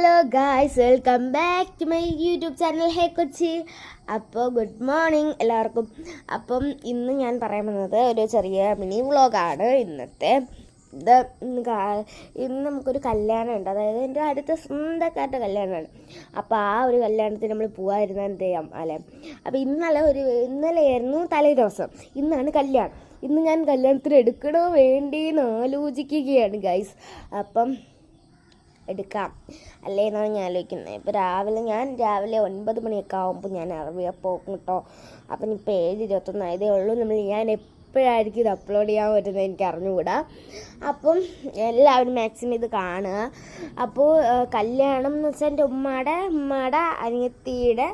Hello guys, welcome back to my YouTube channel hey Kochi. അപ്പോൾ good morning എല്ലാവർക്കും. അപ്പം ഇന്ന് ഞാൻ പറയാൻ വന്നത് ഒരു ചെറിയ മിനി വ്ളോഗാണ് ഇന്നത്തെ. ഇന്ന് നമുക്കൊരു കല്യാണം ഉണ്ട്, അതായത് എൻ്റെ അടുത്ത സ്വന്തക്കാരുടെ കല്യാണമാണ്. അപ്പോൾ ആ ഒരു കല്യാണത്തിന് നമ്മൾ പോകാതിരുന്ന എന്ത് ചെയ്യാം അല്ലേ. അപ്പോൾ ഇന്നലെയായിരുന്നു തലേ ദിവസം, ഇന്നാണ് കല്യാണം. ഇന്ന് ഞാൻ കല്യാണത്തിന് എടുക്കണോ വേണ്ടേന്ന് ആലോചിക്കുകയാണ് ഗൈസ്. അപ്പം എടുക്കാം അല്ലേ എന്നാണ് ഞാൻ ആലോചിക്കുന്നത്. ഇപ്പോൾ ഞാൻ രാവിലെ 9 മണിയൊക്കെ ആകുമ്പോൾ ഞാൻ അറിയാൻ പോകും കേട്ടോ. അപ്പം ഇപ്പോൾ 7:21 ആയതേ ഉള്ളൂ. ഞാൻ എപ്പോഴായിരിക്കും ഇത് അപ്ലോഡ് ചെയ്യാൻ പറ്റുന്നത് എനിക്ക് അറിഞ്ഞുകൂടാ. അപ്പം എല്ലാവരും മാക്സിമം ഇത് കാണുക. അപ്പോൾ കല്യാണം എന്ന് വെച്ചാൽ എൻ്റെ ഉമ്മയുടെ അനിയത്തിയുടെ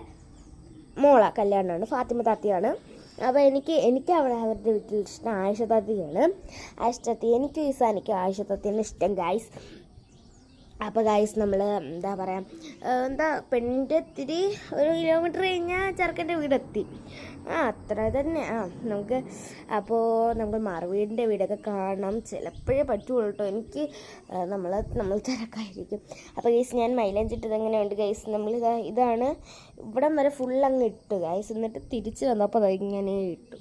മോള കല്യാണമാണ്, ഫാത്തിമ താത്തിയാണ്. അപ്പോൾ എനിക്ക് അവരുടെ വീട്ടിൽ ഇഷ്ടം ആയിഷ താത്തിയാണ്. എനിക്ക് ഈസാനിക്ക് ആയിഷ താത്തിയാണ് ഇഷ്ടം ഗൈസ്. അപ്പോൾ ഗൈസ് നമ്മൾ പെണ്ണിൻ്റെ ഇത്തിരി 1 കിലോമീറ്റർ കഴിഞ്ഞാൽ ചെറുക്കൻ്റെ വീടെത്തി. അത്ര തന്നെ. നമുക്ക് മറുവീടിൻ്റെ വീടൊക്കെ കാണണം. ചിലപ്പോഴേ പറ്റുള്ളൂ കേട്ടോ. എനിക്ക് നമ്മൾ തിരക്കായിരിക്കും. അപ്പോൾ ഗൈസ് ഞാൻ മൈലേജ് ഇട്ടത് എങ്ങനെയുണ്ട് ഗൈസ്? ഇതാണ് ഇവിടം വരെ ഫുൾ അങ്ങ് ഇട്ടു ഗൈസ്. എന്നിട്ട് തിരിച്ച് വന്നപ്പോൾ ഇങ്ങനെ ഇട്ടു,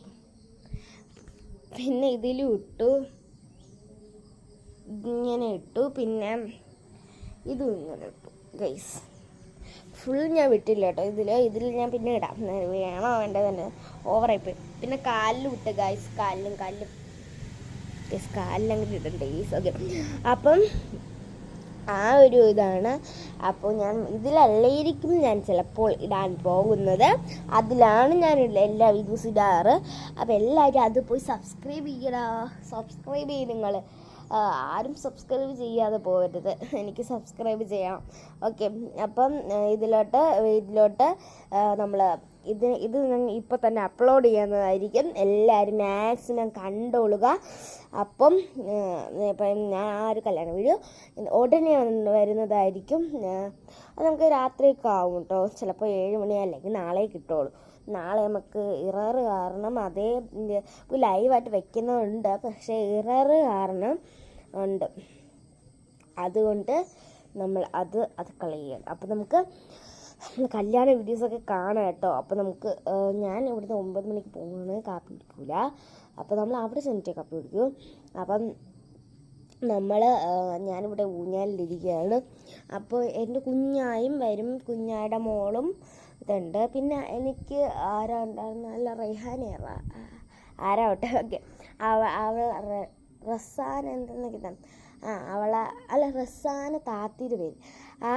പിന്നെ ഇതിലും ഇട്ടു, ഇങ്ങനെ ഇട്ടു, പിന്നെ ഇതും ഇങ്ങനെ ഇട്ടു ഗൈസ്. ഫുൾ ഞാൻ വിട്ടില്ല കേട്ടോ. ഇതിൽ ഞാൻ പിന്നെ ഇടാം, വേണോ വേണ്ടത് തന്നെ ഓവറായിപ്പോയി. പിന്നെ കാലിലും ഇട്ട് ഗൈസ്, കാലിലും ഗൈസ് കാലിലങ്ങനെ ഇടണ്ടേ ഗൈസ്. ഓക്കെ, അപ്പം ആ ഒരു ഇതാണ്. അപ്പോൾ ഞാൻ ഇതിലല്ലായിരിക്കും ഞാൻ ചിലപ്പോൾ ഇടാൻ പോകുന്നത്. അതിലാണ് ഞാൻ എല്ലാ വീഡിയോസും ഇടാറ്. അപ്പോൾ എല്ലാവരും അത് പോയി സബ്സ്ക്രൈബ് ചെയ്യ് നിങ്ങൾ. ആരും സബ്സ്ക്രൈബ് ചെയ്യാതെ പോകരുത്, എനിക്ക് സബ്സ്ക്രൈബ് ചെയ്യണം. ഓക്കെ, അപ്പം ഇതിലോട്ട് നമ്മൾ ഇത് ഇപ്പോൾ തന്നെ അപ്ലോഡ് ചെയ്യുന്നതായിരിക്കും. എല്ലാവരും മാക്സിമം കണ്ടോളുക. അപ്പം ഞാൻ ആ ഒരു കല്യാണ വീഡിയോ ഉടനെ വരുന്നതായിരിക്കും. അത് നമുക്ക് രാത്രിയൊക്കെ ആവും കേട്ടോ. ചിലപ്പോൾ 7 മണി അല്ലെങ്കിൽ നാളെ കിട്ടുള്ളൂ. നാളെ നമുക്ക് ഇറർ കാരണം ലൈവായിട്ട് വെക്കുന്നുണ്ട്, പക്ഷേ ഇറർ കാരണം ഉണ്ട്. അതുകൊണ്ട് നമ്മൾ അത് കളയുകയാണ്. അപ്പോൾ നമുക്ക് കല്യാണ വീഡിയോസൊക്കെ കാണാം കേട്ടോ. അപ്പോൾ ഞാൻ ഇവിടുന്ന് 9 മണിക്ക് പോകുന്നത്, കാപ്പി കുടിക്കില്ല. അപ്പോൾ നമ്മൾ അവിടെ ചെന്നിട്ടേ കാപ്പി കുടിക്കും. അപ്പം ഞാനിവിടെ ഊഞ്ഞാലിലിരിക്കുകയാണ്. അപ്പോൾ എൻ്റെ കുഞ്ഞായും വരും, കുഞ്ഞായുടെ മോളും ഇതുണ്ട്. പിന്നെ എനിക്ക് ആരാ ഉണ്ടായിരുന്ന, അല്ല ആരാവട്ടെ. ഓക്കെ, അവൾ റസാന എന്തെന്നൊക്കെ റസാന താത്തിയുടെ പേര്.